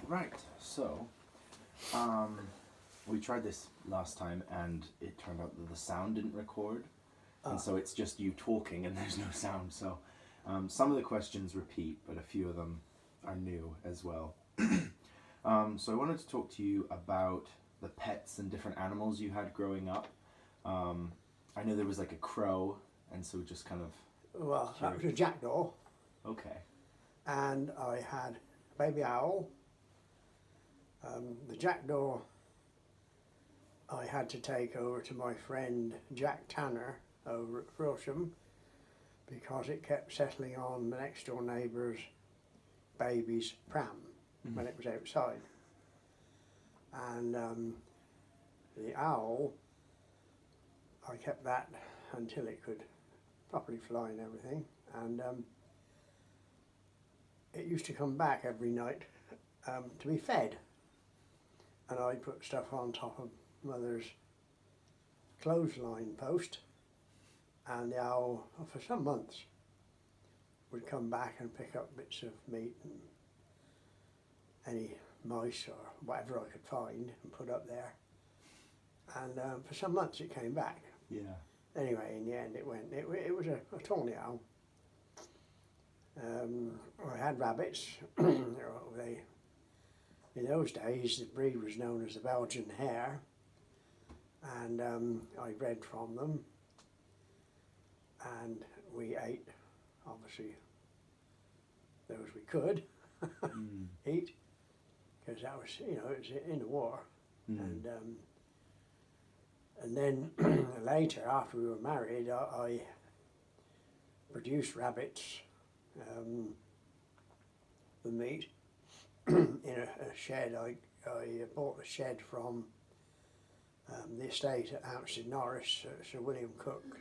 Right, so we tried this last time and it turned out that the sound didn't record. And so it's just you talking and there's no sound. So some of the questions repeat, but a few of them are new as well. So I wanted to talk to you about the pets and different animals you had growing up. I know there was like a crow, and so just kind of... Well, that was a jackdaw, Okay. and I had a baby owl. The jackdaw I had to take over to my friend Jack Tanner over at Frilsham because it kept settling on the next door neighbour's baby's pram when it was outside. And the owl, I kept that until it could properly fly and everything, and it used to come back every night to be fed, and I put stuff on top of Mother's clothesline post, and the owl for some months would come back and pick up bits of meat and any mice or whatever I could find and put up there, and for some months it came back. Yeah. Anyway, in the end it went. It was a tawny owl. I had rabbits. They, in those days, the breed was known as the Belgian hare, and I bred from them, and we ate, obviously, those we could eat, because that was, it was in the war, and then later, after we were married, I produced rabbits, the meat, in a shed. I bought the shed from the estate at Hampstead Norris, Sir William Cook's,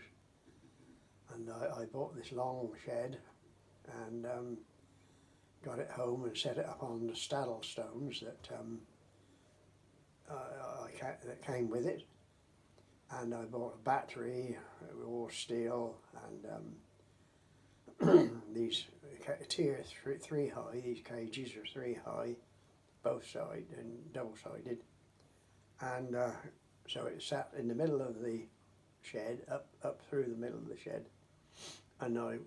and I bought this long shed and got it home and set it up on the staddle stones that that came with it. And I bought a battery, all steel, and these tier 3 high, these cages are 3 high, both sides and double-sided. And so it sat in the middle of the shed, up through the middle of the shed. And I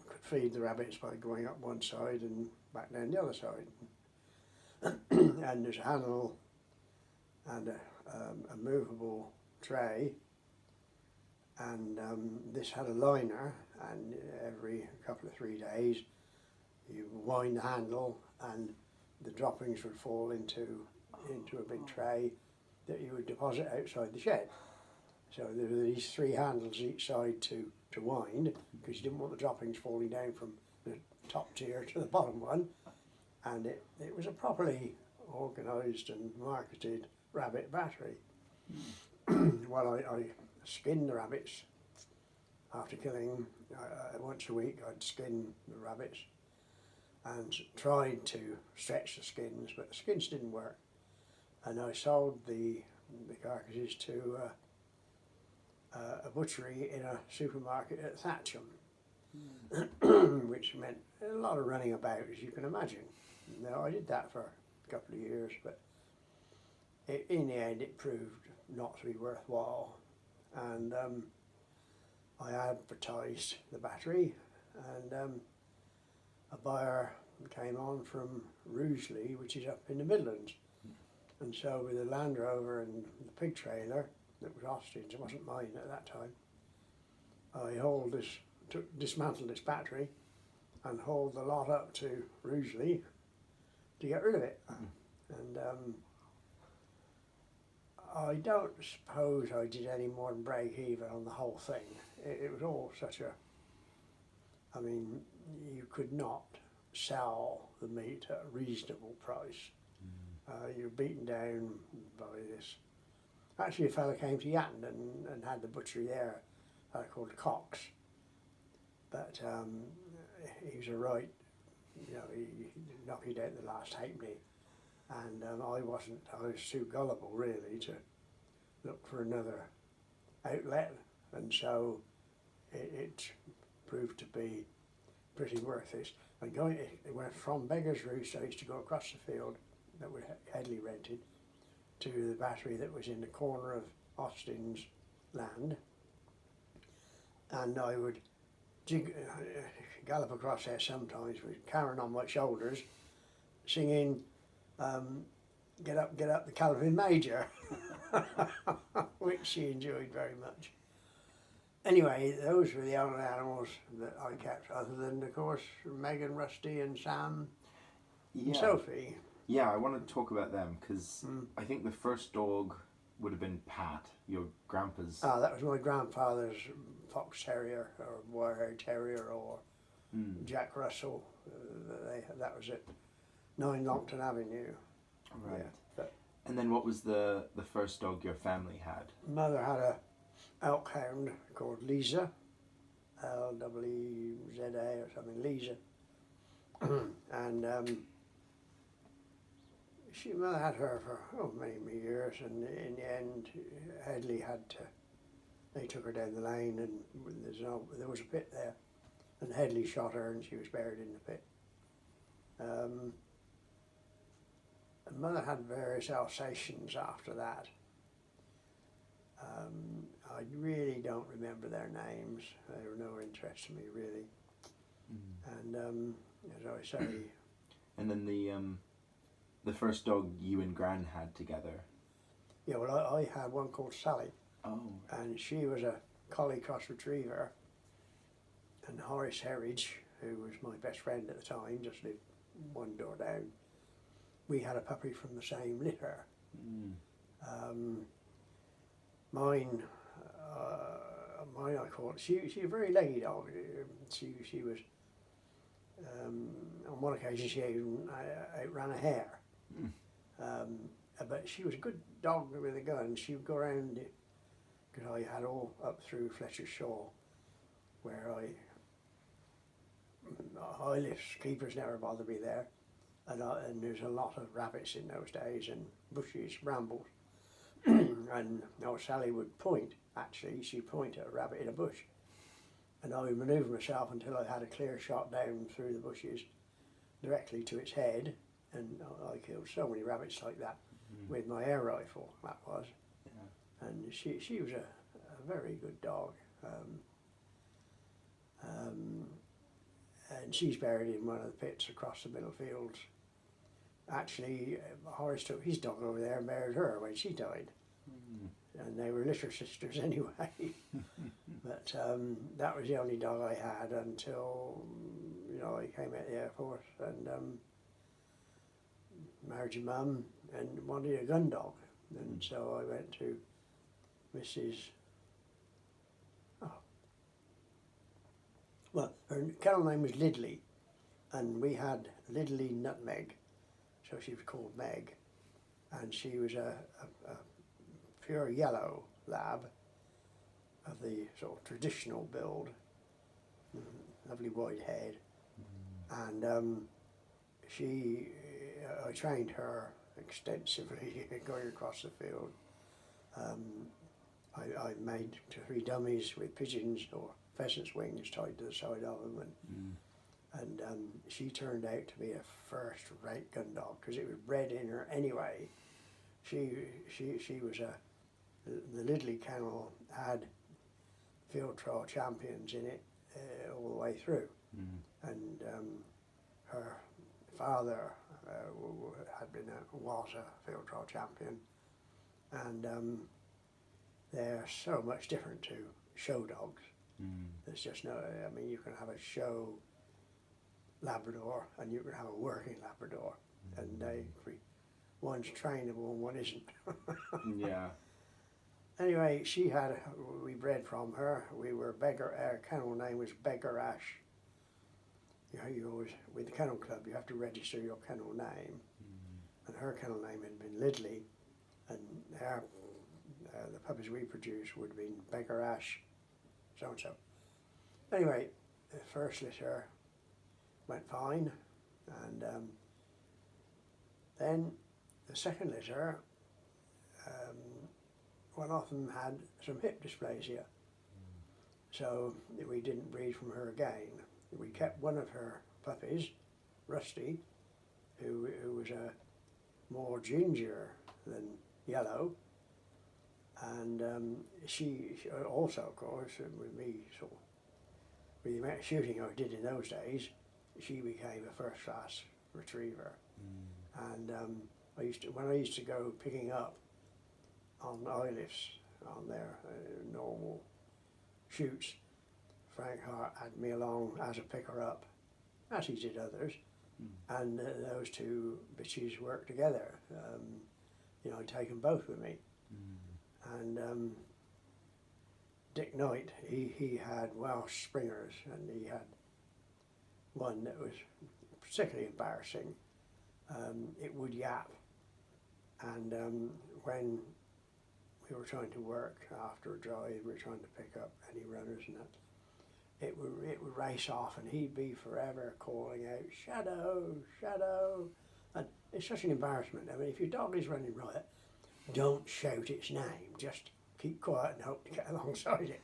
could feed the rabbits by going up one side and back down the other side. And there's a handle and a movable tray, and this had a liner, and every couple of 3 days you wind the handle and the droppings would fall into a big tray that you would deposit outside the shed. So there were these 3 handles each side to wind, because you didn't want the droppings falling down from the top tier to the bottom one, and it was a properly organised and marketed rabbit battery. Well, I skinned the rabbits after killing. Once a week I'd skin the rabbits and tried to stretch the skins, but the skins didn't work, and I sold the carcasses to a butchery in a supermarket at Thatcham, which meant a lot of running about, as you can imagine. Now, I did that for a couple of years, but in the end it proved not to be worthwhile, and I advertised the battery, and a buyer came on from Rugeley, which is up in the Midlands, and so with the Land Rover and the pig trailer that was Austin's, it wasn't mine at that time, I dismantled this battery and hauled the lot up to Rugeley to get rid of it. And I don't suppose I did any more than break even on the whole thing. It was all such a, I mean, you could not sell the meat at a reasonable price. You're beaten down by this. Actually, a fellow came to Yatton and had the butchery there, called Cox. But he was a right, he knocked it out the last halfpenny. And I was too gullible really to look for another outlet, and so it proved to be pretty worth it. And going, it went from Beggar's Roost. I used to go across the field that we Headley rented to the battery that was in the corner of Austin's land, and I would gallop across there sometimes with Karen on my shoulders, singing get up, the Calvin Major," which she enjoyed very much. Anyway, those were the only animals that I kept, other than, of course, Meg and Rusty and Sam and Sophie. Yeah, I want to talk about them because Mm. I think the first dog would have been Pat, your grandpa's. Ah, that was my grandfather's fox terrier or wire terrier or Jack Russell. That was at 9 Longton Avenue. Right. Yeah, but And then what was the first dog your family had? mother had a elk hound called Lisa, Lwza or something, Lisa, and mother had her for many years, and in the end, Headley they took her down the lane, and there was a pit there, and Headley shot her, and she was buried in the pit. And mother had various Alsatians after that. I really don't remember their names. They were no interest to me, really. And as I say, And then the first dog you and Gran had together. yeah, well, I had one called Sally, Oh. and she was a collie cross retriever. And Horace Herridge, who was my best friend at the time, just lived one door down. We had a puppy from the same litter. Mine, I call it. She was a very leggy dog. She was. On one occasion, she outran a hare. But she was a good dog with a gun. She would go around, because I had all up through Fletcher's Shaw, where high-lift keepers never bothered me there, and there's a lot of rabbits in those days and bushes, brambles. And Sally would point, actually, she'd point at a rabbit in a bush. And I would manoeuvre myself until I had a clear shot down through the bushes directly to its head. And I killed so many rabbits like that with my air rifle, that was. Yeah. And she was a very good dog. And she's buried in one of the pits across the middle fields. Actually, Horace took his dog over there and buried her when she died. And they were litter sisters anyway. But that was the only dog I had until I came out of the Air Force and married your mum and wanted a gun dog. And so I went to Mrs. Well, her kennel name was Lidley, and we had Lidley Nutmeg, so she was called Meg, and she was a pure yellow lab of the sort of traditional build, lovely white head, and I trained her extensively going across the field. I made 2 or 3 dummies with pigeons or pheasants' wings tied to the side of them, and she turned out to be a first-rate gun dog because it was bred in her anyway. She was the Lidley kennel had field trial champions in it all the way through, and her father was a field trial champion, and they're so much different to show dogs. There's just no, I mean, you can have a show Labrador and you can have a working Labrador, and one's trainable and one isn't. Yeah. Anyway, we bred from her. Our kennel name was Beggar Ash. You always, with the kennel club, you have to register your kennel name. And her kennel name had been Lidley, and the puppies we produced would have been Beggar Ash, so-and-so. Anyway, the first litter went fine, and then the second litter, one of them had some hip dysplasia, so we didn't breed from her again. We kept one of her puppies, Rusty, who was a more ginger than yellow, and she also, of course, with me sort of, with the amount of shooting I did in those days, she became a first class retriever. And when I used to go picking up on eye lifts on their normal shoots, Frank Hart had me along as a picker up, as he did others, and those two bitches worked together. I'd take them both with me. And Dick Knight, he had Welsh Springers, and he had one that was particularly embarrassing. It would yap, and when we were trying to work after a drive, we were trying to pick up any runners and that, it would race off, and he'd be forever calling out, "Shadow, Shadow," and it's such an embarrassment. I mean, if your dog is running riot, don't shout its name, just keep quiet and hope to get alongside it.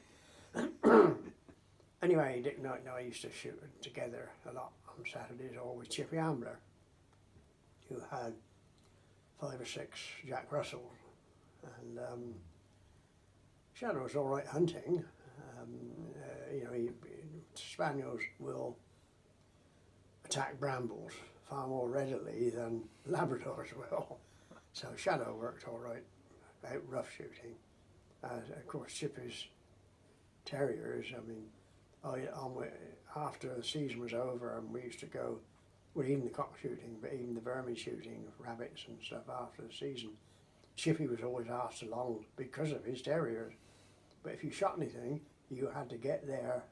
Anyway, Dick Knight and I used to shoot together a lot on Saturdays, or with Chippy Ambler, who had 5 or 6 Jack Russells. And Shadow was all right hunting. Spaniels will attack brambles far more readily than Labradors will. So Shadow worked all right out rough shooting. Of course, Chippy's terriers, I mean, after the season was over and we used to go, well, even the cock shooting, but even the vermin shooting, rabbits and stuff after the season, Chippy was always asked along because of his terriers. But if you shot anything, you had to get there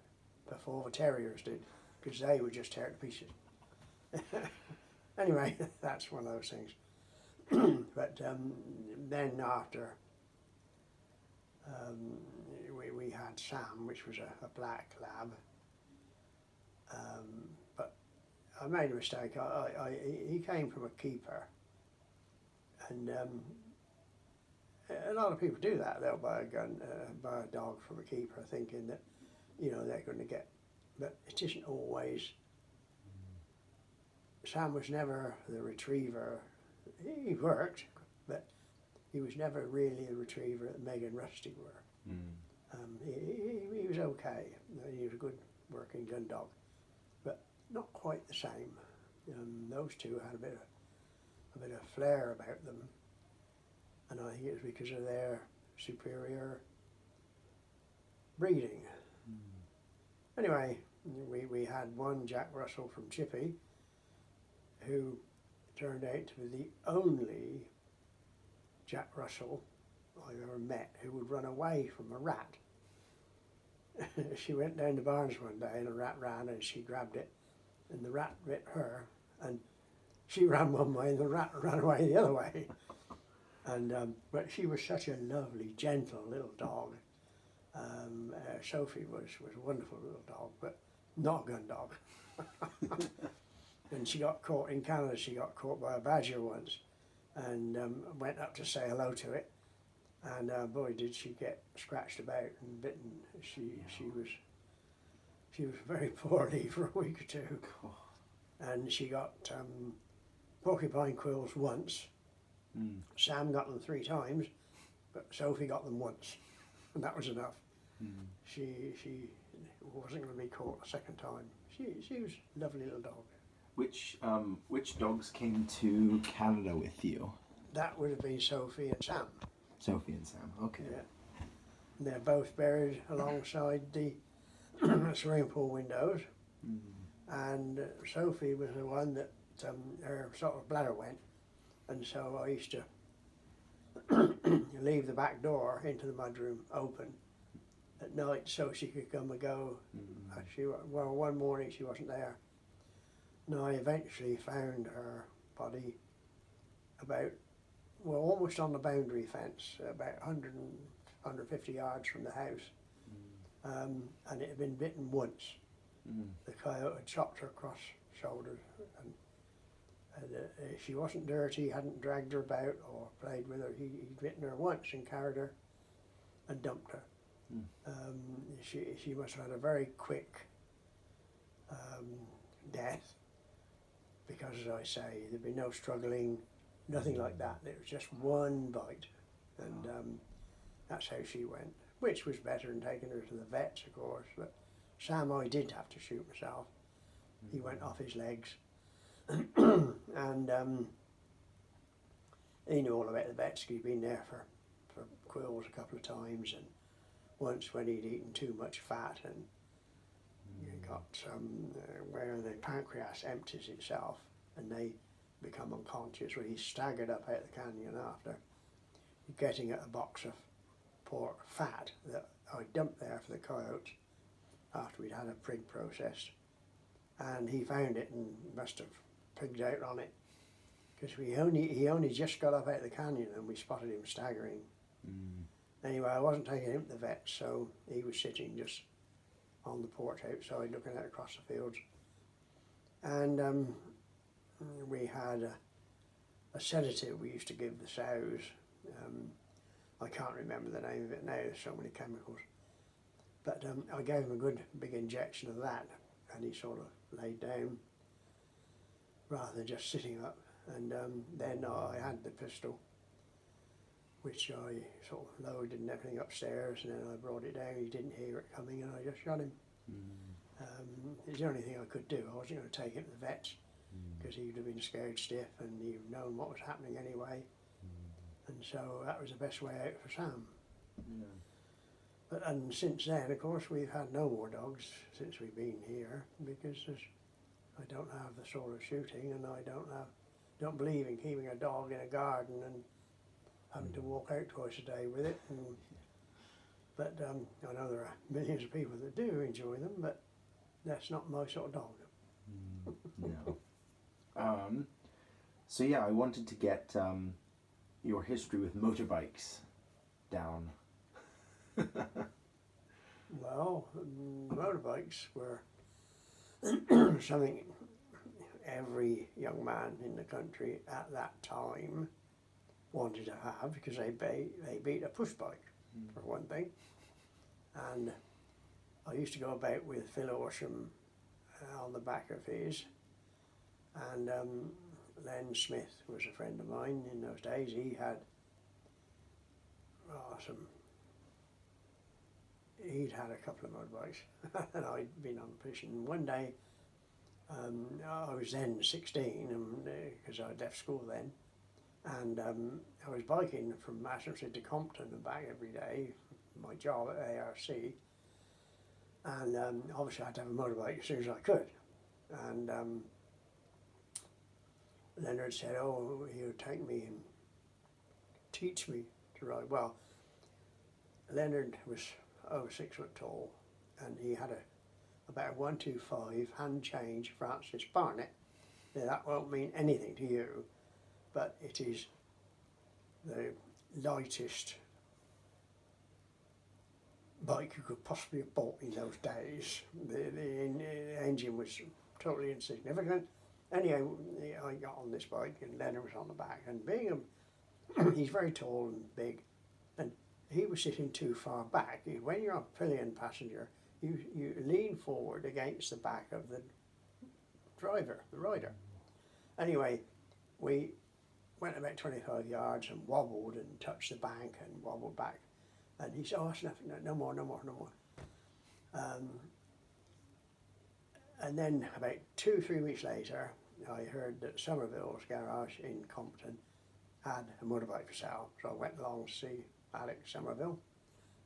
before the terriers did, because they would just tear it to pieces. Anyway, that's one of those things. But then after, we had Sam, which was a black lab. But I made a mistake. He came from a keeper, and a lot of people do that. They'll buy a dog from a keeper, thinking that they're going to get, but it isn't always. Sam was never the retriever. He worked, but he was never really the retriever that Meg and Rusty were. He was okay. He was a good working gun dog, but not quite the same. Those two had a bit of flair about them, and I think it was because of their superior breeding. Anyway, we had one Jack Russell from Chippy, who turned out to be the only Jack Russell I've ever met who would run away from a rat. She went down to Barnes one day and a rat ran and she grabbed it, and the rat bit her, and she ran one way and the rat ran away the other way. And but she was such a lovely, gentle little dog. Sophie was a wonderful little dog, but not a gun dog. And she got caught in Canada. She got caught by a badger once, and went up to say hello to it. And boy, did she get scratched about and bitten. She was very poorly for a week or two, and she got porcupine quills once. Sam got them 3 times, but Sophie got them once, and that was enough. She wasn't going to be caught a second time. She was a lovely little dog. Which dogs came to Canada with you? That would have been Sophie and Sam. Sophie and Sam, okay. Yeah. And they're both buried alongside the swimming pool windows. And Sophie was the one that her sort of bladder went, and so I used to leave the back door into the mudroom open at night so she could come and go. One morning she wasn't there. And I eventually found her body almost on the boundary fence, about 150 yards from the house. And it had been bitten once. The coyote had chopped her across the shoulders, and she wasn't dirty, hadn't dragged her about or played with her. He'd bitten her once and carried her and dumped her. She must have had a very quick death, because as I say, there'd be no struggling, nothing like that. It was just one bite, and that's how she went, which was better than taking her to the vets, of course. But Sam, I did have to shoot myself. He went off his legs, and he knew all about the vets. He'd been there for quills a couple of times, and once when he'd eaten too much fat and he got some where the pancreas empties itself and they become unconscious. Well, he staggered up out the canyon after getting at a box of pork fat that I dumped there for the coyotes after we'd had a prig processed, and he found it and must have pigged out on it, because he only just got up out of the canyon and we spotted him staggering. Anyway, I wasn't taking him to the vet, so he was sitting just on the porch outside looking out across the fields, and we had a sedative we used to give the sows. I can't remember the name of it now, there's so many chemicals, but I gave him a good big injection of that, and he sort of laid down rather than just sitting up. And then I had the pistol, which I sort of loaded and everything upstairs, and then I brought it down. He didn't hear it coming, and I just shot him. It's the only thing I could do. I wasn't going to take him to the vets, because he would have been scared stiff, and he'd known what was happening anyway. And so that was the best way out for Sam. And since then, of course, we've had no more dogs since we've been here, because I don't have the sort of shooting, and I don't believe in keeping a dog in a garden and having to walk out twice a day with it. But I know there are millions of people that do enjoy them, but that's not my sort of dog. No. So yeah, I wanted to get your history with motorbikes down. Well, motorbikes were something every young man in the country at that time wanted to have, because they beat a push bike, for one thing. And I used to go about with Phil Orsham on the back of his, and Len Smith was a friend of mine in those days. He had he'd had a couple of motorbikes and I'd been on fishing. One day I was then 16, because I'd left school then, and I was biking from Massachusetts to Compton and back every day, my job at ARC, and obviously I had to have a motorbike as soon as I could. And Leonard said, oh, he would take me and teach me to ride. Well, Leonard was over 6 foot tall, and he had about a 125 hand change Francis Barnett. Now that won't mean anything to you, but it is the lightest bike you could possibly have bought in those days. The engine was totally insignificant. Anyway, I got on this bike and Leonard was on the back, and being he's very tall and big, and he was sitting too far back. When you're a pillion passenger, you lean forward against the back of the driver, the rider. Anyway, we went about 25 yards and wobbled and touched the bank and wobbled back. And he said, oh, that's enough, no more. And then about 2-3 weeks later, I heard that Somerville's garage in Compton had a motorbike for sale. So I went along to see Alex Somerville,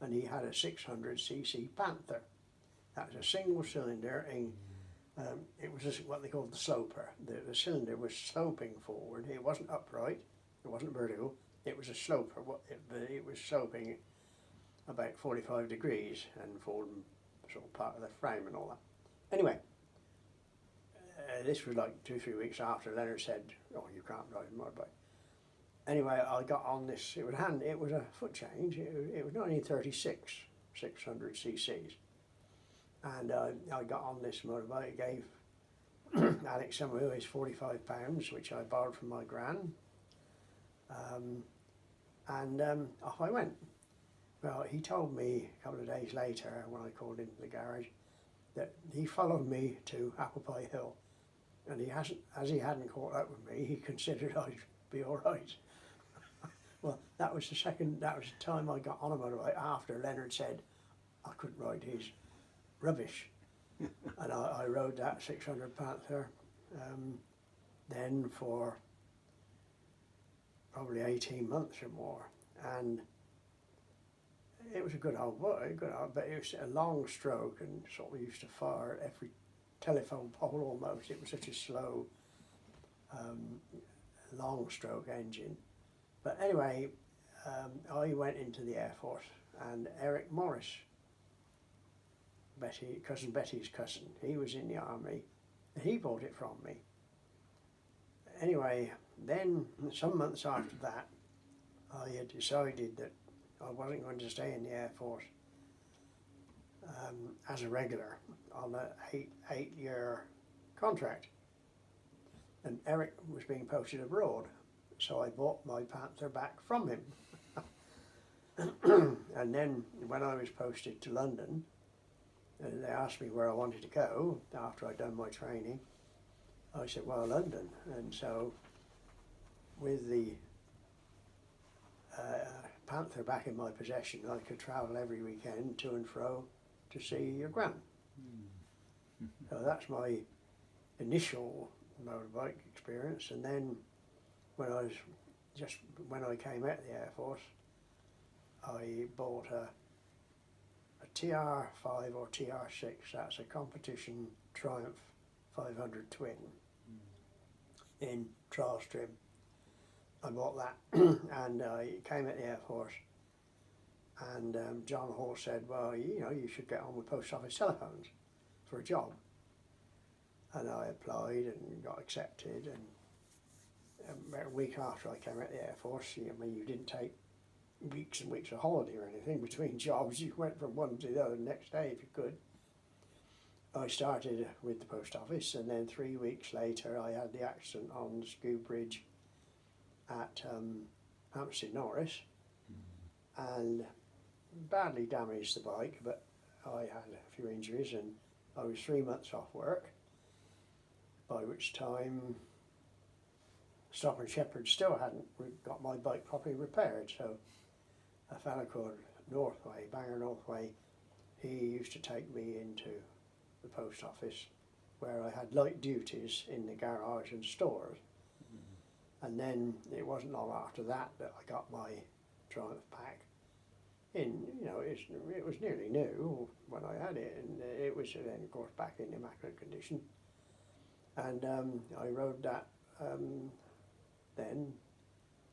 and he had a 600cc Panther. That was a single cylinder, and it was what they called the sloper. The cylinder was sloping forward. It wasn't upright, it wasn't vertical, it was a sloper. It was sloping about 45 degrees and forming sort of part of the frame and all that. Anyway, this was like 2-3 weeks after Leonard said, oh, you can't ride a motorbike. Anyway, I got on this, it was a foot change, it was 1936, 600 cc's. And I got on this motorbike, gave Alex Somerville his £45, which I borrowed from my gran, and off I went. Well, he told me a couple of days later when I called into the garage that he followed me to Apple Pie Hill, and as he hadn't caught up with me, he considered I'd be all right. Well, that was the time I got on a motorbike after Leonard said I couldn't ride his rubbish. And I rode that 600 Panther then for probably 18 months or more. And it was a good old bike, but it was a long stroke and sort of used to fire at every telephone pole almost. It was such a slow, long stroke engine. But anyway, I went into the Air Force, and Eric Morris, cousin Betty's cousin, he was in the army, and he bought it from me. Anyway, then some months after that, I had decided that I wasn't going to stay in the Air Force as a regular on an eight-year contract. And Eric was being posted abroad, so I bought my Panther back from him. And then when I was posted to London, they asked me where I wanted to go after I'd done my training. I said, well, London. And so with the Panther back in my possession, I could travel every weekend to and fro to see your gran. So that's my initial motorbike experience. And then when I came out of the Air Force, I bought a TR5 or TR6, that's a competition Triumph 500 twin in trials trim. I bought that and I came at the Air Force, and John Hall said, well, you should get on with post office telephones for a job. And I applied and got accepted, and about a week after I came out of the Air Force, you didn't take weeks and weeks of holiday or anything between jobs. You went from one to the other the next day if you could. I started with the post office, and then 3 weeks later I had the accident on the Skoo Bridge at Hampstead Norris, and badly damaged the bike, but I had a few injuries and I was 3 months off work, by which time Stop and Shepherd still hadn't got my bike properly repaired. So a fellow called Northway, Bangor Northway, he used to take me into the post office where I had light duties in the garage and stores. And then it wasn't long after that that I got my Triumph back. It was nearly new when I had it, and it was then of course back in immaculate condition. And I rode that then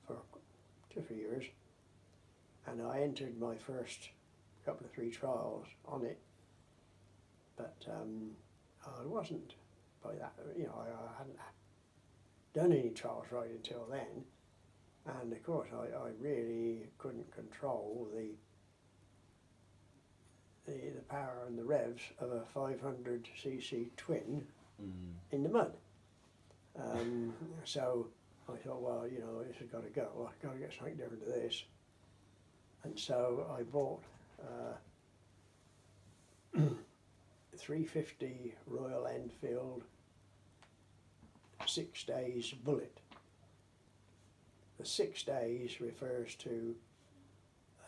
for 2 or 3 years, and I entered my first couple of 3 trials on it, but I wasn't by that, I hadn't done any trials right until then, and of course I really couldn't control the power and the revs of a 500cc twin in the mud. So I thought, well, this has got to go. I've got to get something different to this. And so I bought a 350 Royal Enfield 6 days Bullet. The 6 days refers to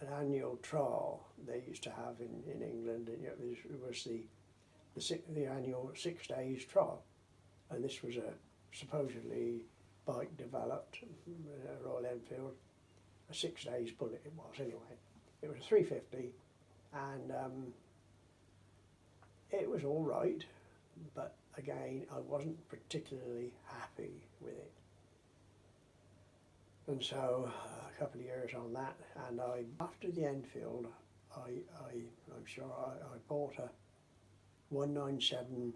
an annual trial they used to have in England, and it was the annual 6 days trial, and this was a supposedly bike developed Royal Enfield, a 6 days Bullet it was anyway. It was a 350, and it was all right, but again I wasn't particularly happy with it. And so a couple of years on that, and after the Enfield, I'm sure I bought a 197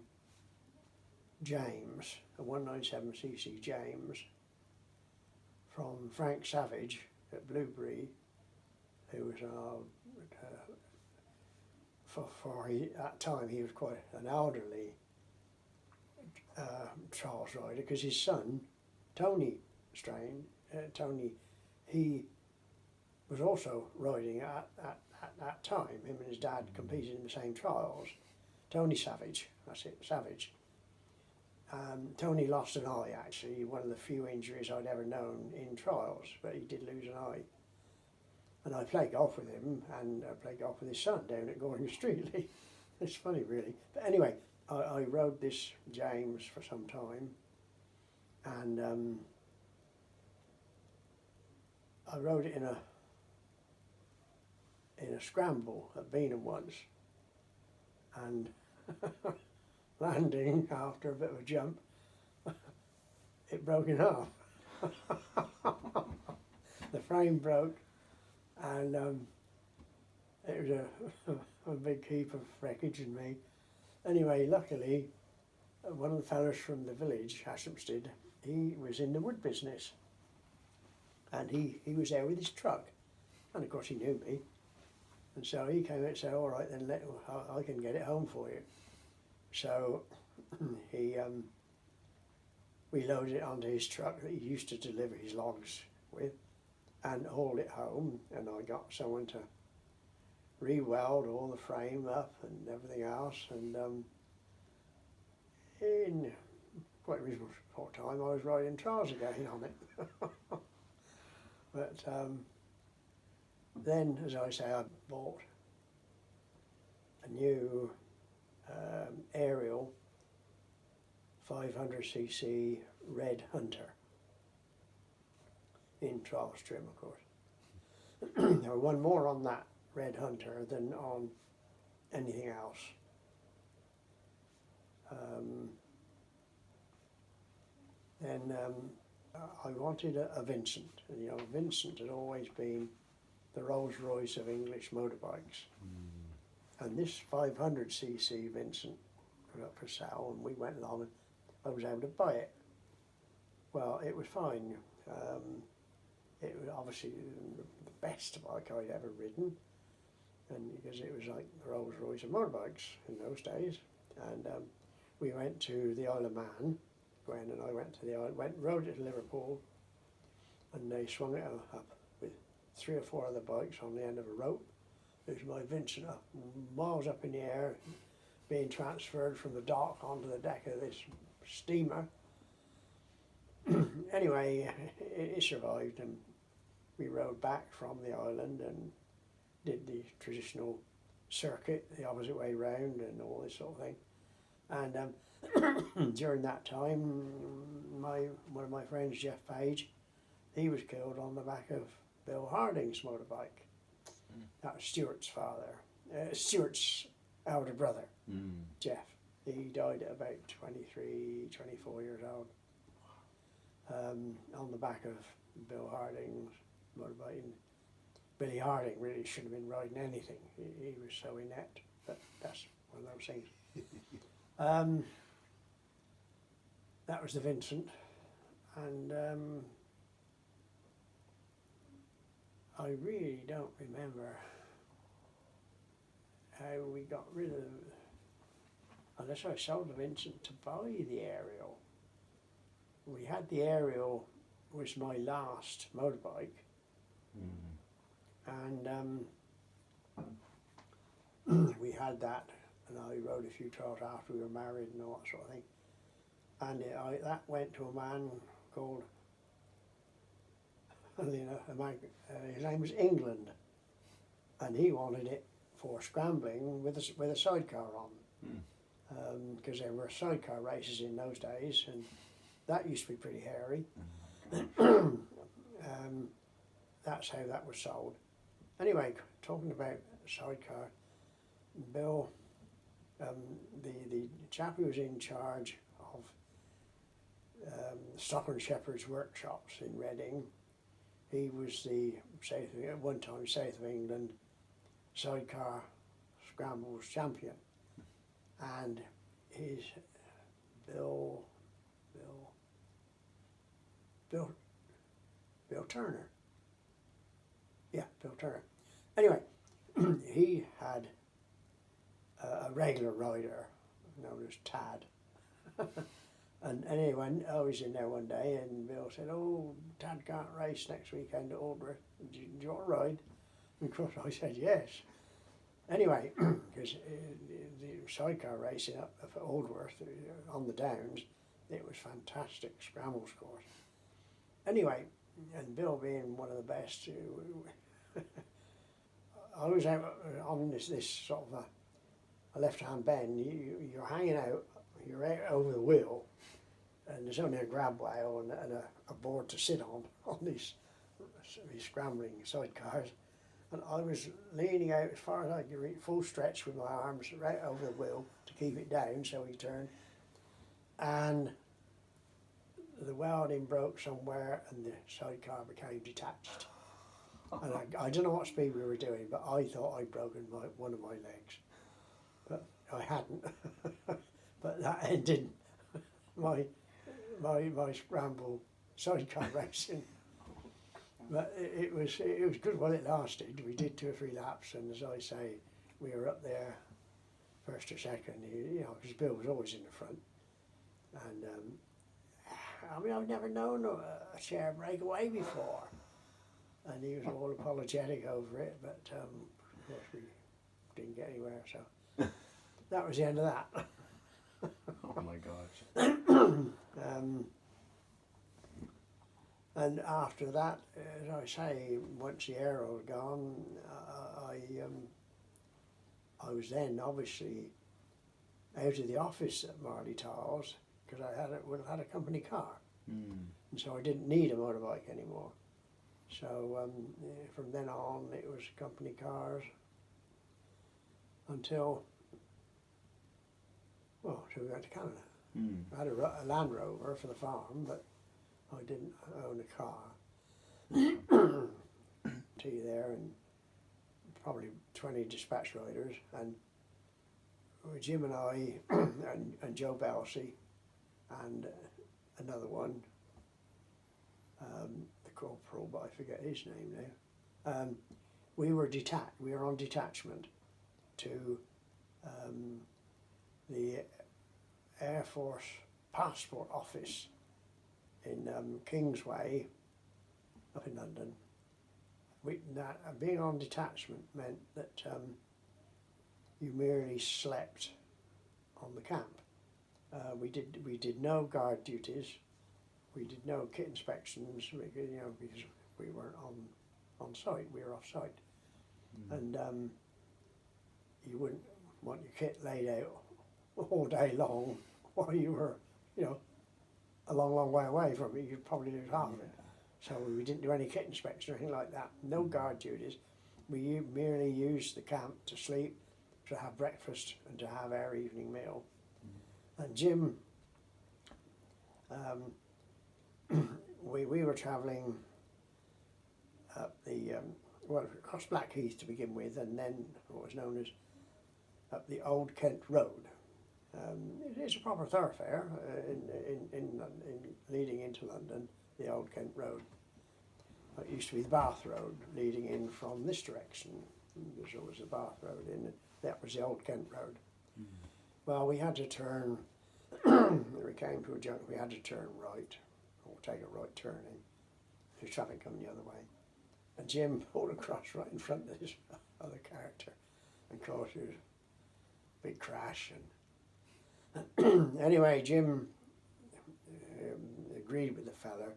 James, a 197cc James from Frank Savage at Blueberry, who was at that time he was quite an elderly trials rider, because his son Tony Strain, he was also riding at that time. Him and his dad competed in the same trials. Tony Savage, that's it, Savage. Tony lost an eye, actually, one of the few injuries I'd ever known in trials, but he did lose an eye. And I play golf with him, and I play golf with his son down at Goring Street. It's funny, really. But anyway, I rode this James for some time, and I rode it in a scramble at Beanham once, and landing after a bit of a jump, it broke in half. The frame broke, and it was a big heap of wreckage and me. Anyway, luckily, one of the fellows from the village, Hashampstead, he was in the wood business, and he was there with his truck, and of course he knew me, and so he came out and said, "All right, then I can get it home for you." So we loaded it onto his truck that he used to deliver his logs with, and hauled it home, and I got someone to re-weld all the frame up and everything else, and in quite a reasonable short time I was riding trials again on it. But then, as I say, I bought a new Ariel 500cc Red Hunter in trials trim, of course. There were one more on that Red Hunter than on anything else. Then I wanted a Vincent, and you know, Vincent had always been the Rolls Royce of English motorbikes. And this 500cc Vincent was up for sale, and we went along and I was able to buy it. Well, it was fine. It was obviously the best bike I'd ever ridden, and because it was like the Rolls Royce of motorbikes in those days. And we went to the Isle of Man. Gwen and I went to the Isle, rode it to Liverpool, and they swung it up with 3 or 4 other bikes on the end of a rope. It was my Vincent up, miles up in the air, being transferred from the dock onto the deck of this steamer. Anyway, it survived, and we rode back from the island and did the traditional circuit the opposite way round and all this sort of thing. And during that time, one of my friends, Jeff Page, he was killed on the back of Bill Harding's motorbike. That was Stuart's father, Stuart's elder brother, Jeff. He died at about 23, 24 years old, on the back of Bill Harding's motorbike. And Billy Harding really shouldn't have been riding anything. He was so inept, but that's one of those things. That was the Vincent, and I really don't remember how we got rid of, unless I sold the Vincent to buy the Ariel. We had the Ariel, was my last motorbike, and we had that, and I rode a few trials after we were married and all that sort of thing. And that went to a man called, his name was England, and he wanted it for scrambling with a sidecar on, because there were sidecar races in those days, and that used to be pretty hairy. That's how that was sold. Anyway, talking about sidecar, Bill, the chap who was in charge of Stockland Shepherd's workshops in Reading, he was the at one time South of England sidecar scrambles champion, and his Bill Turner. Yeah, Bill Turner. Anyway, he had a regular rider known as Tad. And anyway, I was in there one day, and Bill said, "Oh, Tad can't race next weekend at Aldworth. Do you want to ride?" And of course I said yes. Anyway, because the sidecar racing up at Aldworth on the Downs, it was fantastic scramble scores. Anyway, and Bill being one of the best, I was out on this sort of a left-hand bend. You're hanging out, you're out over the wheel, and there's only a grab rail and a board to sit on these scrambling sidecars. And I was leaning out as far as I could reach, full stretch with my arms right over the wheel to keep it down so he turned. And the welding broke somewhere and the sidecar became detached. And I don't know what speed we were doing, but I thought I'd broken one of my legs. But I hadn't. But that ended my scramble sidecar racing. But it was good while it lasted. We did 2 or 3 laps, and as I say, we were up there first or second, because Bill was always in the front. And I mean, I've never known a chair break away before. And he was all apologetic over it, but of course we didn't get anywhere, so that was the end of that. Oh my gosh. And after that, as I say, once the aero was gone, I was then obviously out of the office at Marley Towers because I would have had a company car, and so I didn't need a motorbike anymore. So from then on, it was company cars until we went to Canada. I had a Land Rover for the farm, but I didn't own a car. To you there, and probably 20 dispatch riders, and Jim and I, and Joe Belsey, and another one, the corporal, but I forget his name now. We were on detachment to the Air Force Passport Office in Kingsway, up in London. Being on detachment meant that you merely slept on the camp. We did no guard duties. We did no kit inspections, because we weren't on site. We were off site, and you wouldn't want your kit laid out all day long while you were, a long way away from it. You'd probably lose half of it. So we didn't do any kit inspection or anything like that. No guard duties. We merely used the camp to sleep, to have breakfast, and to have our evening meal. And Jim, we were travelling up across Blackheath to begin with, and then what was known as up the Old Kent Road. It's a proper thoroughfare in leading into London, the Old Kent Road. It used to be the Bath Road leading in from this direction. There's always the Bath Road in. That was the Old Kent Road. Well, we had to turn. We came to a junction. We had to turn right, or take a right turning. There's traffic coming the other way, and Jim pulled across right in front of this other character, and of course there was a big crash. And anyway, Jim agreed with the fella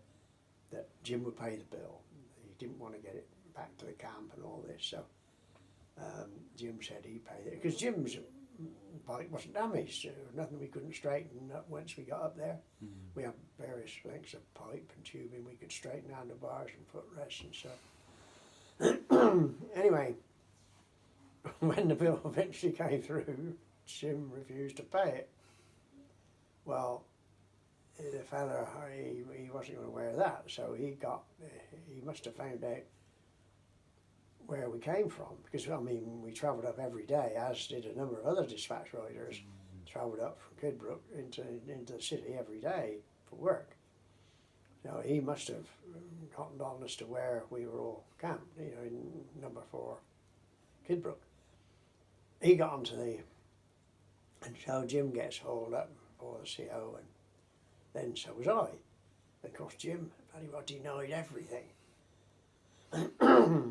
that Jim would pay the bill. He didn't want to get it back to the camp and all this, so Jim said he'd pay it, because Jim's bike wasn't damaged. There was nothing we couldn't straighten up once we got up there. We had various lengths of pipe and tubing we could straighten handlebars and footrests and stuff. Anyway, when the bill eventually came through, Jim refused to pay it. Well, the fella, he wasn't going to wear that, so he must have found out where we came from, because we travelled up every day, as did a number of other dispatch riders. Travelled up from Kidbrooke into the city every day for work. So he must have cottoned on as to where we were all camped, in number 4 Kidbrooke. He got onto and so Jim gets hauled up for the CO, and then so was I. Of course, Jim bloody well denied everything.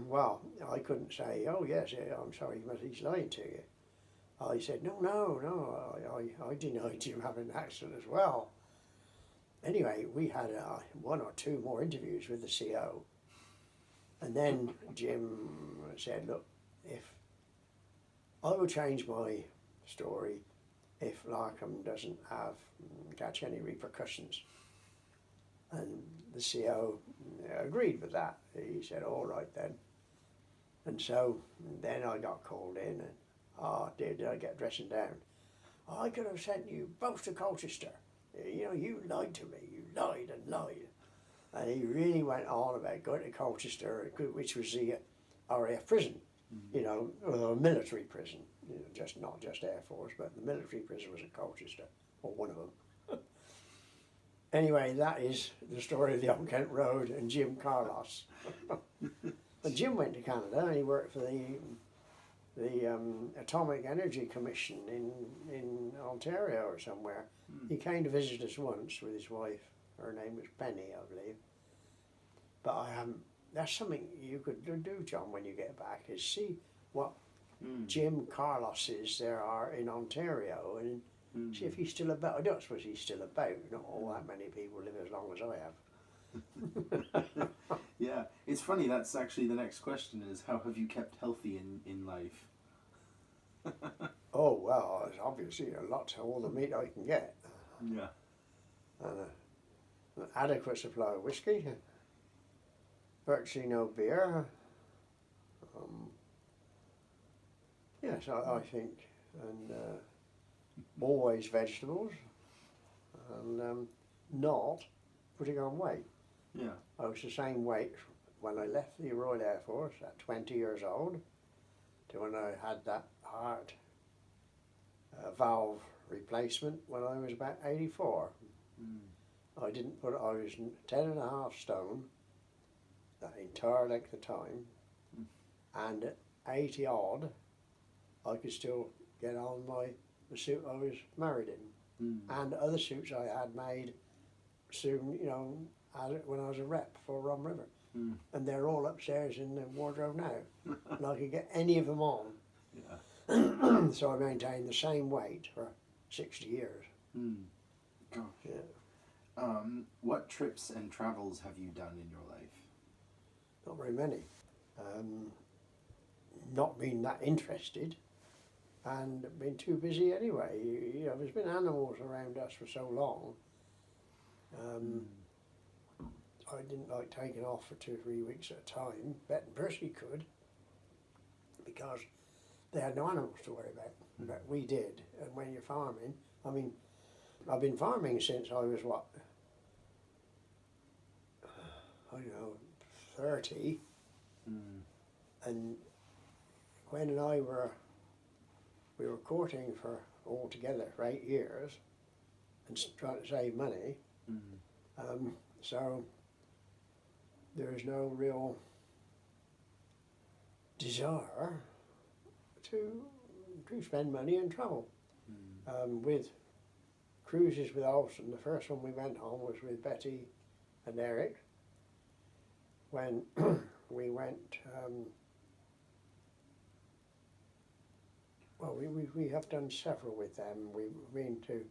Well, I couldn't say, oh yes, I'm sorry, he's lying to you. I said, no, I denied Jim having an accident as well. anyway, we had one or two more interviews with the CO, and then Jim said, "Look, if I will change my story if Larkham doesn't catch any repercussions." And the CO agreed with that. He said, "All right then." And so then I got called in, and did I get dressing down? "I could have sent you both to Colchester. You know, you lied to me. You lied and lied." And he really went on about going to Colchester, which was the RAF prison, you know, a military prison, you know, not just Air Force, but the military prison was at Colchester, or one of them. Anyway, that is the story of the Old Kent Road and Jim Carlos. And Jim went to Canada and he worked for the Atomic Energy Commission in Ontario or somewhere. He came to visit us once with his wife. Her name was Penny, I believe. But I haven't. That's something you could do, John, when you get back, is see what Jim Carloses there are in Ontario and see if he's still about. I don't suppose he's still about. Not all that many people live as long as I have. Yeah, it's funny. That's actually the next question: is how have you kept healthy in life? Oh well, it's obviously a lot of all the meat I can get. Yeah. And an adequate supply of whiskey, virtually no beer. Yes, I think, and always vegetables, and not putting on weight. Yeah. I was the same weight when I left the Royal Air Force at 20 years old to when I had that heart valve replacement when I was about 84. I was 10.5 stone that entire length of time, and at 80 odd, I could still get on the suit I was married in, and other suits I had made soon, you know, when I was a rep for Rum River. And they're all upstairs in the wardrobe now, and I could get any of them on. Yeah. So I maintained the same weight for 60 years. Gosh. Yeah. What trips and travels have you done in your life? Not very many. Not been that interested, and been too busy anyway. You know, there's been animals around us for so long. I didn't like taking off for 2 or 3 weeks at a time. Bet and Percy could, because they had no animals to worry about. But we did. And when you're farming, I mean, I've been farming since I was what? I don't know, 30. And Gwen and I we were courting for altogether for 8 years and trying to save money. So there is no real desire to spend money and travel. With cruises with Olsen, the first one we went on was with Betty and Eric. When we went, well, we have done several with them. We've been to,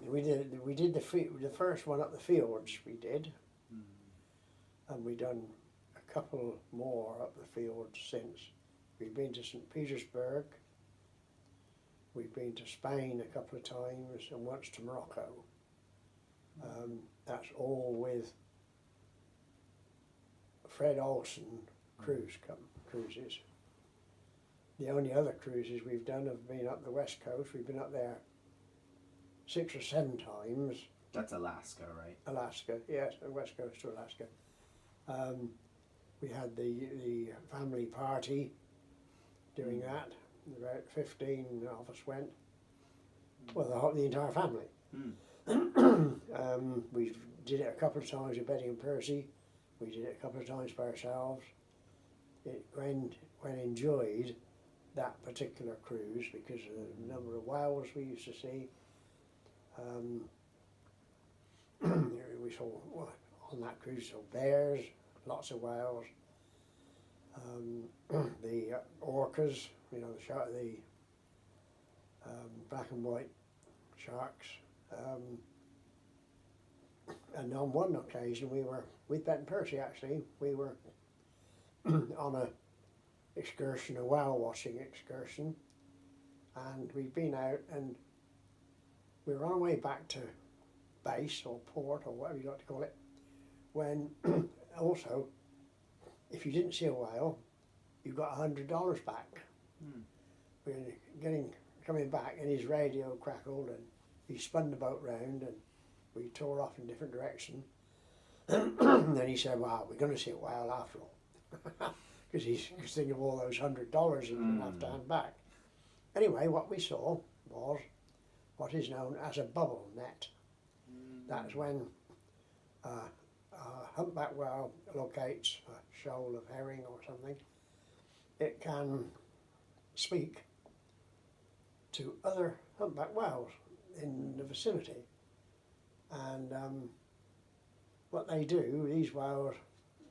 we did the first one up the fields we did, and we done a couple more up the fields since. We've been to St. Petersburg, we've been to Spain a couple of times, and once to Morocco. That's all with Fred Olsen cruises. The only other cruises we've done have been up the west coast. We've been up there 6 or 7 times. That's Alaska, right? Alaska, yes, the west coast to Alaska. We had the family party doing that. About 15 of us went. Well, the entire family. We did it a couple of times with Betty and Percy. We did it a couple of times by ourselves. Gwen enjoyed that particular cruise because of the number of whales we used to see. We saw, on that cruise, saw bears, lots of whales, the orcas, you know, the black and white sharks, And on one occasion we were, with Ben Percy actually, we were on a excursion, a whale watching excursion, and we'd been out and we were on our way back to base or port or whatever you like to call it, when also, if you didn't see a whale, you got $100 back. We were coming back and his radio crackled and he spun the boat round and we tore off in a different direction. Then he said, "Wow, we're going to see a whale after all." Because he's thinking of all those $100 he didn't have to hand back. Anyway, what we saw was what is known as a bubble net. That's when a humpback whale locates a shoal of herring or something. It can speak to other humpback whales in the vicinity. And what they do, these whales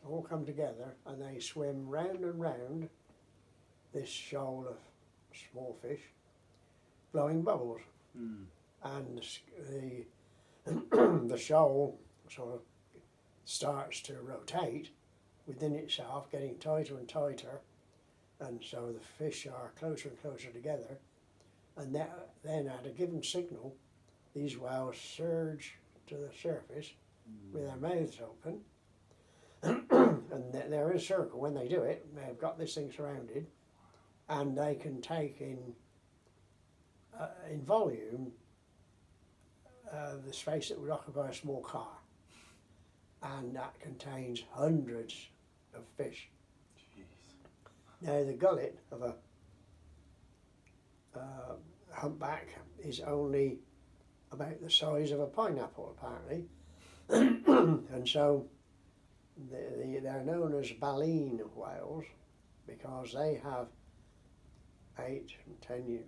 all come together and they swim round and round this shoal of small fish, blowing bubbles. And the shoal sort of starts to rotate within itself, getting tighter and tighter, and so the fish are closer and closer together. And then at a given signal, these whales surge to the surface with their mouths open, and they're in a circle. When they do it, they've got this thing surrounded, and they can take in volume the space that would occupy a small car, and that contains hundreds of fish. Jeez. Now the gullet of a humpback is only about the size of a pineapple, apparently, and so they're known as baleen whales because they have 8 and 10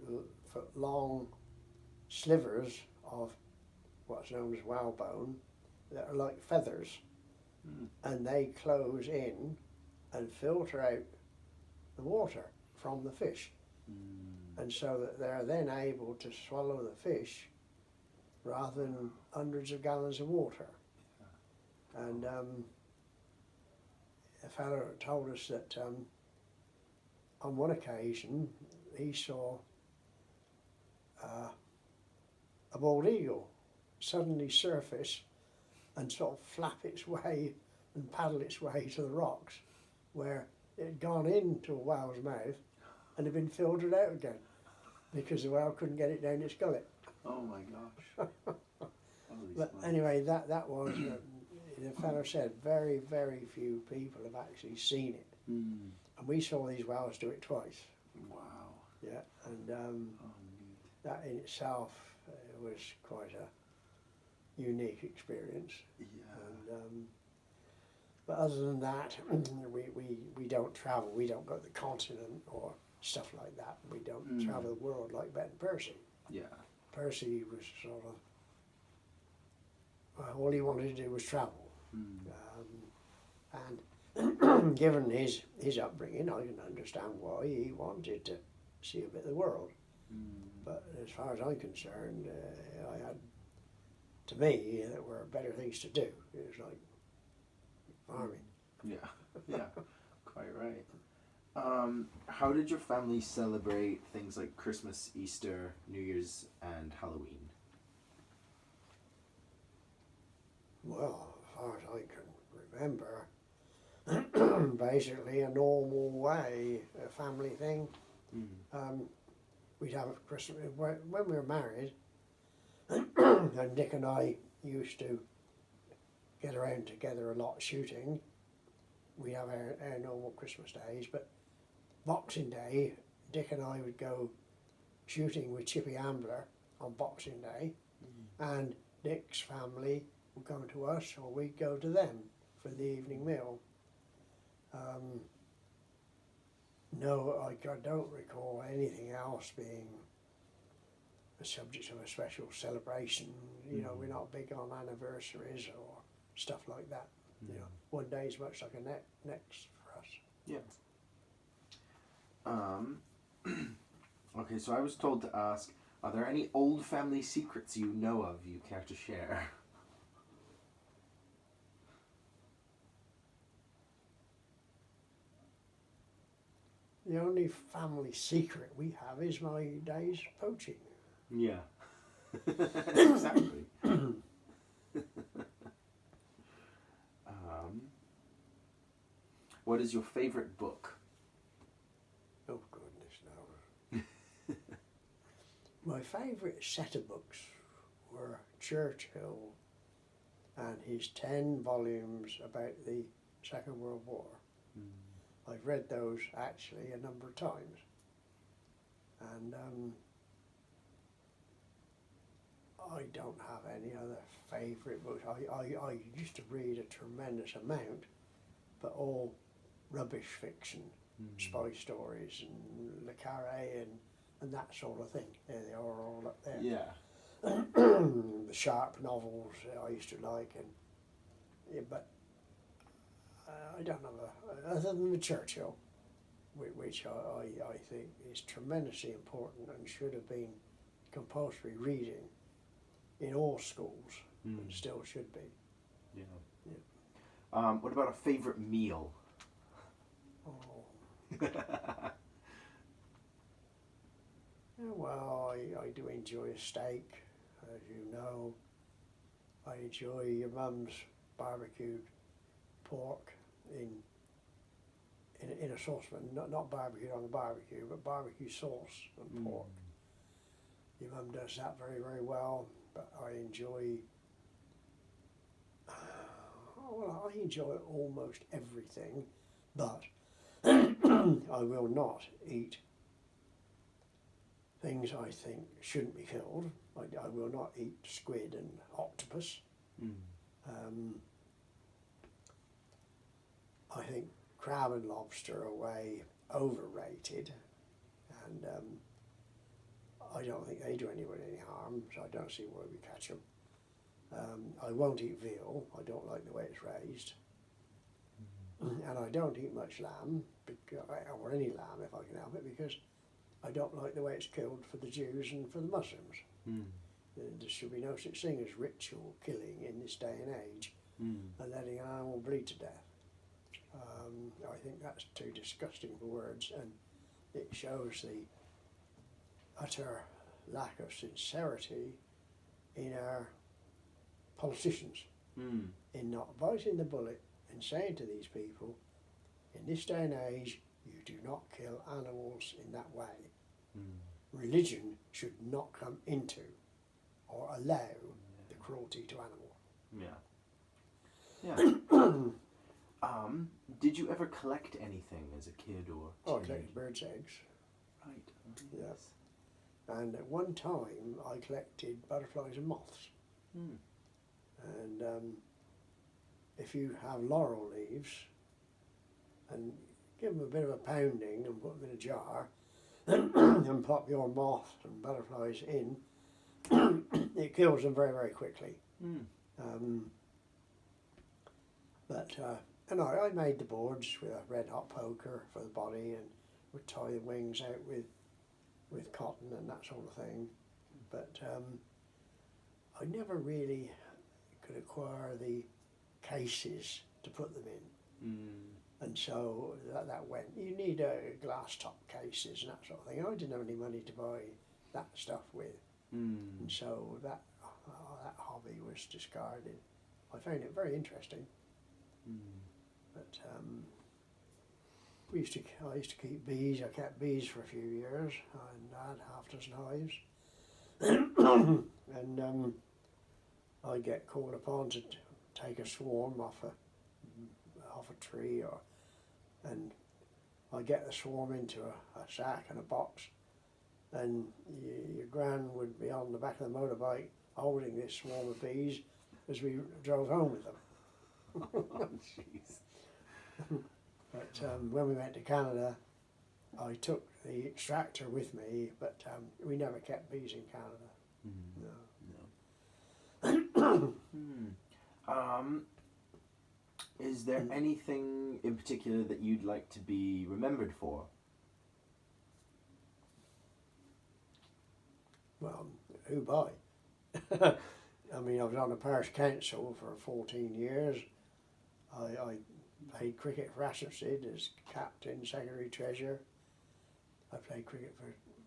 foot long slivers of what's known as whalebone that are like feathers, and they close in and filter out the water from the fish, and so that they're then able to swallow the fish rather than hundreds of gallons of water. And a fellow told us that on one occasion he saw a bald eagle suddenly surface and sort of flap its way and paddle its way to the rocks, where it had gone into a whale's mouth and had been filtered out again because the whale couldn't get it down its gullet. Oh my gosh. But anyway, that was, the fellow said, very, very few people have actually seen it. And we saw these whales do it twice. Wow. Yeah, and that in itself was quite a unique experience. Yeah. And, but other than that, we don't travel. We don't go to the continent or stuff like that. We don't travel the world like Ben Percy. Yeah. Percy was sort of, all he wanted to do was travel. And given his upbringing, I can understand why he wanted to see a bit of the world. But as far as I'm concerned, to me, there were better things to do. It was like farming. Yeah, quite right. How did your family celebrate things like Christmas, Easter, New Year's, and Halloween? Well, as far as I can remember, basically a normal way, a family thing. We'd have Christmas when we were married, and Dick and I used to get around together a lot shooting. We'd have our normal Christmas days, but Boxing Day, Dick and I would go shooting with Chippy Ambler on Boxing Day, and Dick's family would come to us or we'd go to them for the evening meal. No, I don't recall anything else being a subject of a special celebration. You know, we're not big on anniversaries or stuff like that. You know, one day is much like a next for us. Yeah. Okay, so I was told to ask, are there any old family secrets you know of you care to share? the only family secret we have is my day's poaching. Yeah. Exactly. What is your favorite book? Oh goodness no. My favourite set of books were Churchill and his 10 volumes about the Second World War. I've read those actually a number of times. And I don't have any other favourite books. I used to read a tremendous amount, but all rubbish fiction, spy stories and Le Carré and that sort of thing. There they are all up there. Yeah. The sharp novels I used to like, and yeah, but I don't have a, other than the Churchill, which I think is tremendously important and should have been compulsory reading in all schools, and still should be. Yeah. Yeah. What about a favorite meal? Oh. Yeah, well, I do enjoy a steak, as you know. I enjoy your mum's barbecued pork in a saucepan, not barbecued on the barbecue, but barbecue sauce and pork. Your mum does that very, very well, but I enjoy, I enjoy almost everything, but I will not eat things I think shouldn't be killed. I will not eat squid and octopus. I think crab and lobster are way overrated, and I don't think they do anyone any harm, so I don't see why we catch them. I won't eat veal. I don't like the way it's raised. And I don't eat much lamb, or any lamb if I can help it, because I don't like the way it's killed for the Jews and for the Muslims. There should be no such thing as ritual killing in this day and age, and letting an animal bleed to death. I think that's too disgusting for words, and it shows the utter lack of sincerity in our politicians in not biting the bullet and saying to these people, in this day and age, you do not kill animals in that way. Religion should not come into or allow the cruelty to animals. Yeah. Did you ever collect anything as a kid or Oh, I teenager? collected birds' eggs. Right. Yes. And at one time, I collected butterflies and moths. And if you have laurel leaves and give them a bit of a pounding and put them in a jar and pop your moth and butterflies in, it kills them very, very quickly. And I made the boards with a red hot poker for the body, and would tie the wings out with cotton and that sort of thing. But I never really could acquire the cases to put them in. And so that went. You need glass top cases and that sort of thing. I didn't have any money to buy that stuff with. And so that hobby was discarded. I found it very interesting. But I used to keep bees. I kept bees for a few years, and I had half a dozen hives. And I get called upon to take a swarm off a tree, and I get the swarm into a sack and a box, and your gran would be on the back of the motorbike holding this swarm of bees as we drove home with them. Oh, jeez. But when we went to Canada, I took the extractor with me, but we never kept bees in Canada. No. Is there anything in particular that you'd like to be remembered for? Well, who by? I mean, I was on the parish council for 14 years. I played cricket for Ashenstead as captain, secretary, treasurer. I played cricket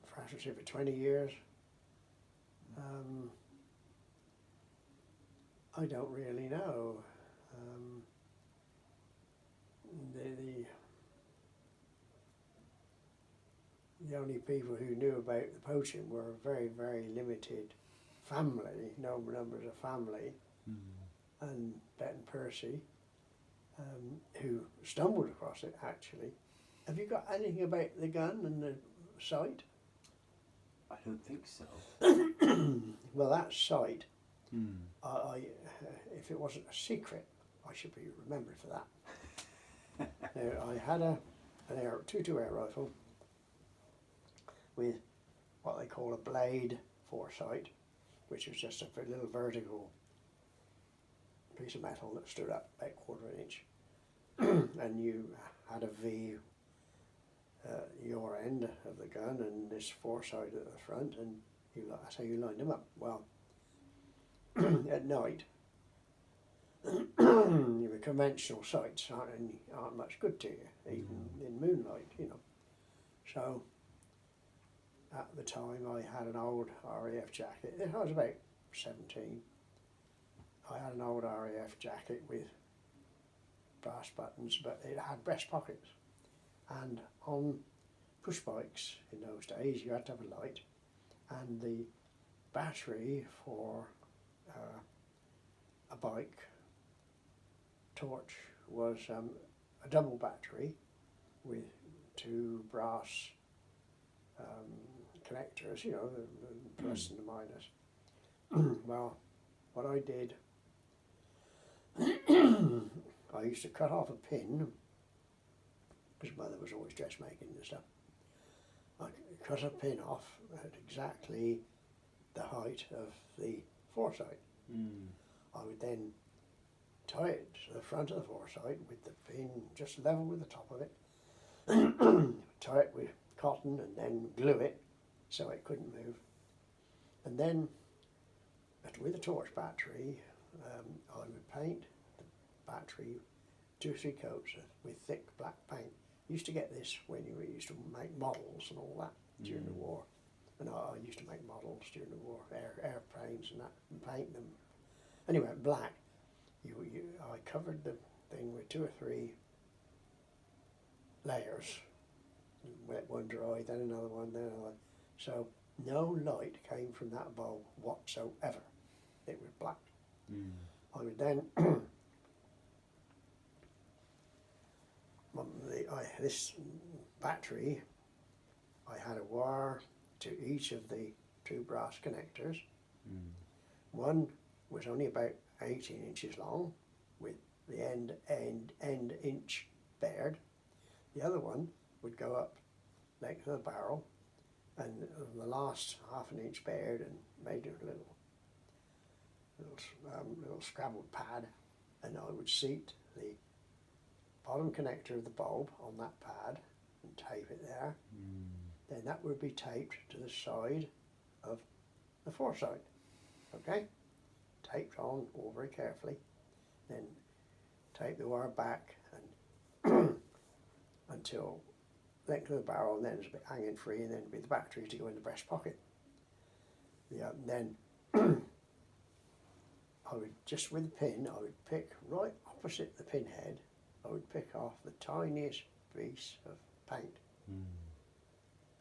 for Ashfordshire for 20 years. I don't really know. The only people who knew about the poaching were a very, very limited family, no numbers of family, and Bet and Percy, who stumbled across it actually. Have you got anything about the gun and the sight? I don't think so. Well, that sight, if it wasn't a secret, I should be remembered for that. Now, I had an 2.2 air rifle with what they call a blade foresight, which was just a little vertical piece of metal that stood up about 1/4 inch, and you had a V your end of the gun and this foresight at the front, and that's how you lined them up. Well, at night, your conventional sights aren't much good to you, even in moonlight, you know. So, at the time, I had an old RAF jacket. I was about 17. I had an old RAF jacket with brass buttons, but it had breast pockets. And on push bikes in those days, you had to have a light, and the battery for a bike torch was a double battery with 2 brass connectors, you know, the plus and the minus. Well, what I did, I used to cut off a pin, because mother was always dressmaking and stuff. I cut a pin off at exactly the height of the foresight. I would then tie it to the front of the foresight with the pin just level with the top of it, tie it with cotton and then glue it so it couldn't move. And then with a torch battery, I would paint the battery 2 or 3 coats with thick black paint. You used to get this when you used to make models and all that during the war. And I used to make models during the war, airplanes and that, and paint them. Anyway, black. I covered the thing with 2 or 3 layers. Let one dry, then another one, then another. So no light came from that bulb whatsoever. It was black. I would then this battery, I had a wire to each of the 2 brass connectors. One was only about 18 inches long, with the end inch bared. The other one would go up length of the barrel, and the last 1/2 inch bared, and made a little scrabbled pad, and I would seat the bottom connector of the bulb on that pad and tape it there. Then that would be taped to the side of the foresight. Okay? Taped on all very carefully. Then tape the wire back and until length of the barrel, and then it's a bit hanging free, and then with the battery to go in the breast pocket. Then I would, just with the pin, I would pick right opposite the pin head, I would pick off the tiniest piece of paint.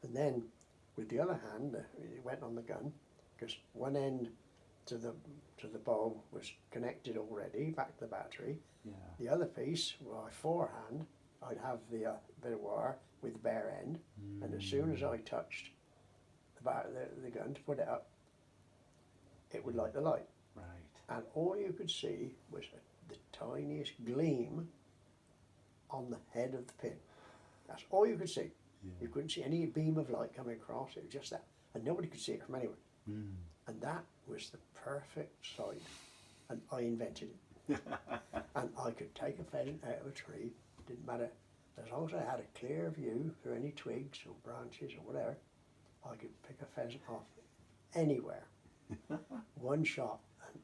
And then with the other hand, it went on the gun, because one end to the bulb was connected already, back to the battery. The other piece, by forehand, I'd have the bit of wire with the bare end, and as soon as I touched the gun to put it up, it would light the light. Right. And all you could see was the tiniest gleam on the head of the pin. That's all you could see. You couldn't see any beam of light coming across, it was just that. And nobody could see it from anywhere. And that was the perfect sight, and I invented it. And I could take a pheasant out of a tree, didn't matter, as long as I had a clear view through any twigs or branches or whatever, I could pick a pheasant off anywhere. One shot, and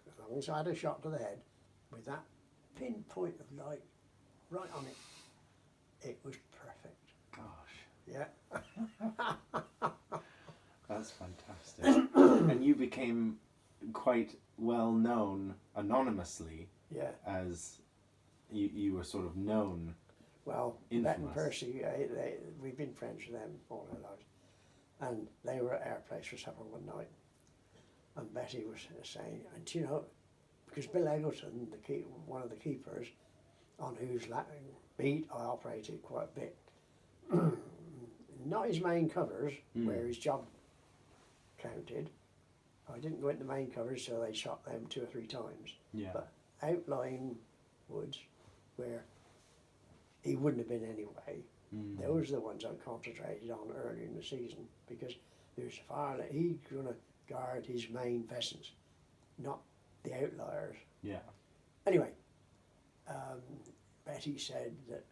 as long as I had a shot to the head, with that pinpoint of light right on it, it was perfect. Gosh. Yeah. That's fantastic. And you became quite well known anonymously Yeah. as you were sort of known. Well, Bet and Infamous. Percy, we've been friends with them all our lives. And they were at our place for supper one night. And Betty was saying, and you know, because Bill Eggleton, one of the keepers, on whose beat I operated quite a bit, not his main covers, where his job counted. I didn't go into main covers, so they shot them 2 or 3 times. Yeah. But outlying woods, where he wouldn't have been anyway, those are the ones I concentrated on early in the season, because there's he's going to guard his main pheasants, not the outliers. Yeah. Anyway, Betty said that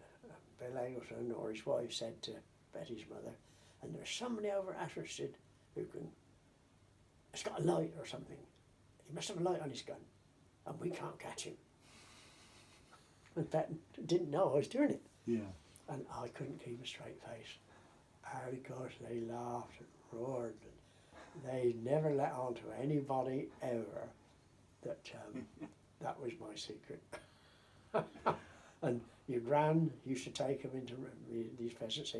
Bill Eggleton, or his wife, said to Betty's mother, and there's somebody over at Atherstone who has got a light or something. He must have a light on his gun, and we can't catch him. And Betty didn't know I was doing it. Yeah. And I couldn't keep a straight face. And of course they laughed and roared. And they never let on to anybody ever that that was my secret. And your gran used to take them into these pheasants.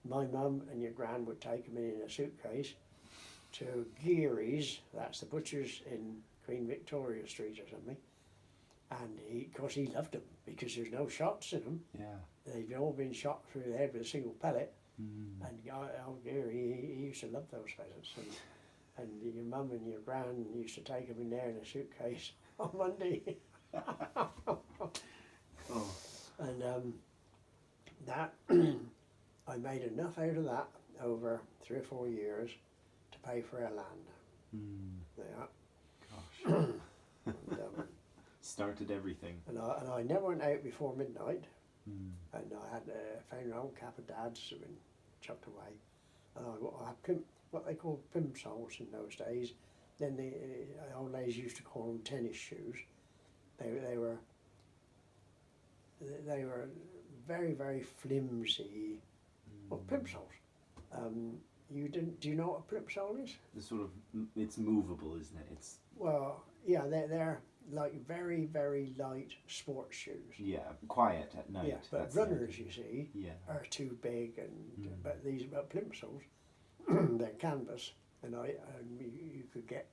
My mum and your gran would take them in a suitcase to Geary's, that's the butcher's in Queen Victoria Street or something. And of course he loved them because there's no shots in them. Yeah. They've all been shot through the head with a single pellet. And old Geary, he used to love those pheasants. And your mum and your gran used to take them in there in a suitcase on Monday. Oh. And that, I made enough out of that over 3 or 4 years to pay for our land. Yeah. Gosh. And, Started everything. and I never went out before midnight. And I had found an old cap of Dad's that had been chucked away. And I had what they called plimsolls in those days. Then the old ladies used to call them tennis shoes. They were very, very flimsy. Well, plimsolls. Do you know what a plimsoll is? The sort of, it's movable, isn't it? It's Well, yeah, they're like very, very light sports shoes. yeah, quiet at night. Yeah, but That's runners, you see, Yeah. are too big, but these plimsolls, they're canvas, and you could get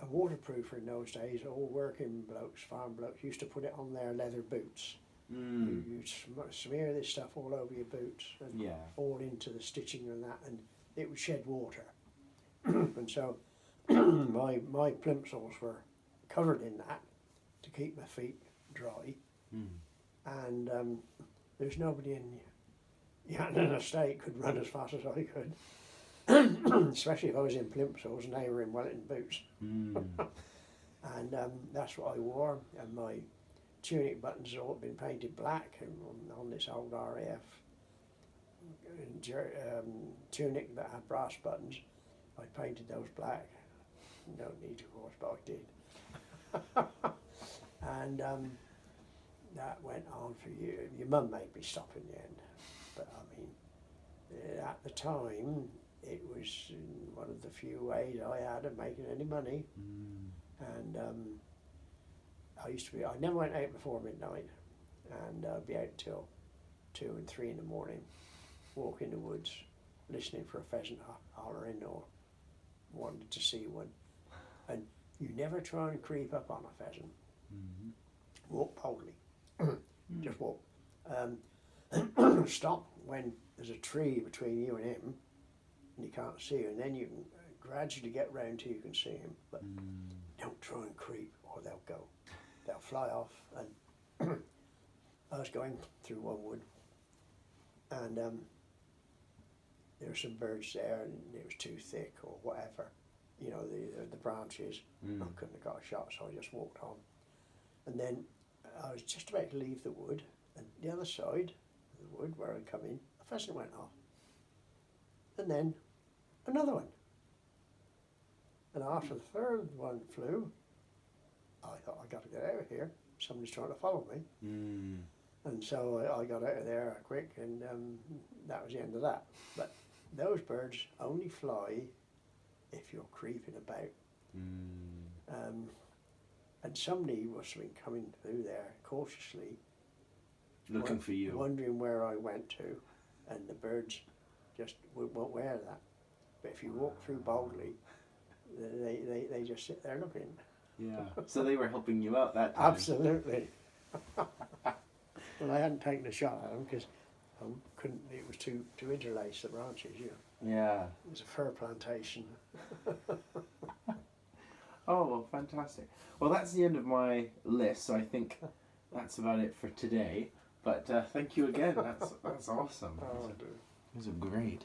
a waterproofer in those days. All working blokes, farm blokes, used to put it on their leather boots. You smear this stuff all over your boots and Yeah. all into the stitching and that, and it would shed water. And so my plimsolls were covered in that to keep my feet dry. And there's nobody in Yannon estate could run as fast as I could, especially if I was in plimsolls and they were in Wellington boots. And that's what I wore, and my tunic buttons had all been painted black on this old RAF tunic that had brass buttons. I painted those black. No need, of course, but I did. And that went on for years. Your mum made me stop in the end, but I mean, at the time, it was one of the few ways I had of making any money. And I never went out before midnight, and I'd be out till 2 and 3 in the morning, walk in the woods, listening for a pheasant hollering or wanted to see one. And you never try and creep up on a pheasant. Walk boldly. Just walk. Stop when there's a tree between you and him and you can't see him, and then you can gradually get round till you can see him. But don't try and creep or they'll go. They'll fly off. And I was going through one wood, and there were some birds there, and it was too thick or whatever, you know, the branches. I couldn't have got a shot, so I just walked on. And then I was just about to leave the wood, and the other side of the wood where I'd come in, a pheasant went off. And then another one. And after the third one flew, I thought, I got to get out of here. Somebody's trying to follow me. And so I got out of there quick, and that was the end of that. But those birds only fly if you're creeping about. And somebody was coming through there cautiously, Looking for you. wondering where I went to, and the birds just won't wear that. But if you walk through boldly, they just sit there looking. Yeah. So they were helping you out that time. Absolutely. Well, I hadn't taken a shot at them because I couldn't. It was too interlaced, the branches. You know, Yeah. it was a fir plantation. Oh, well, fantastic. Well, that's the end of my list, so I think that's about it for today. But thank you again. That's awesome. Oh, Those are great.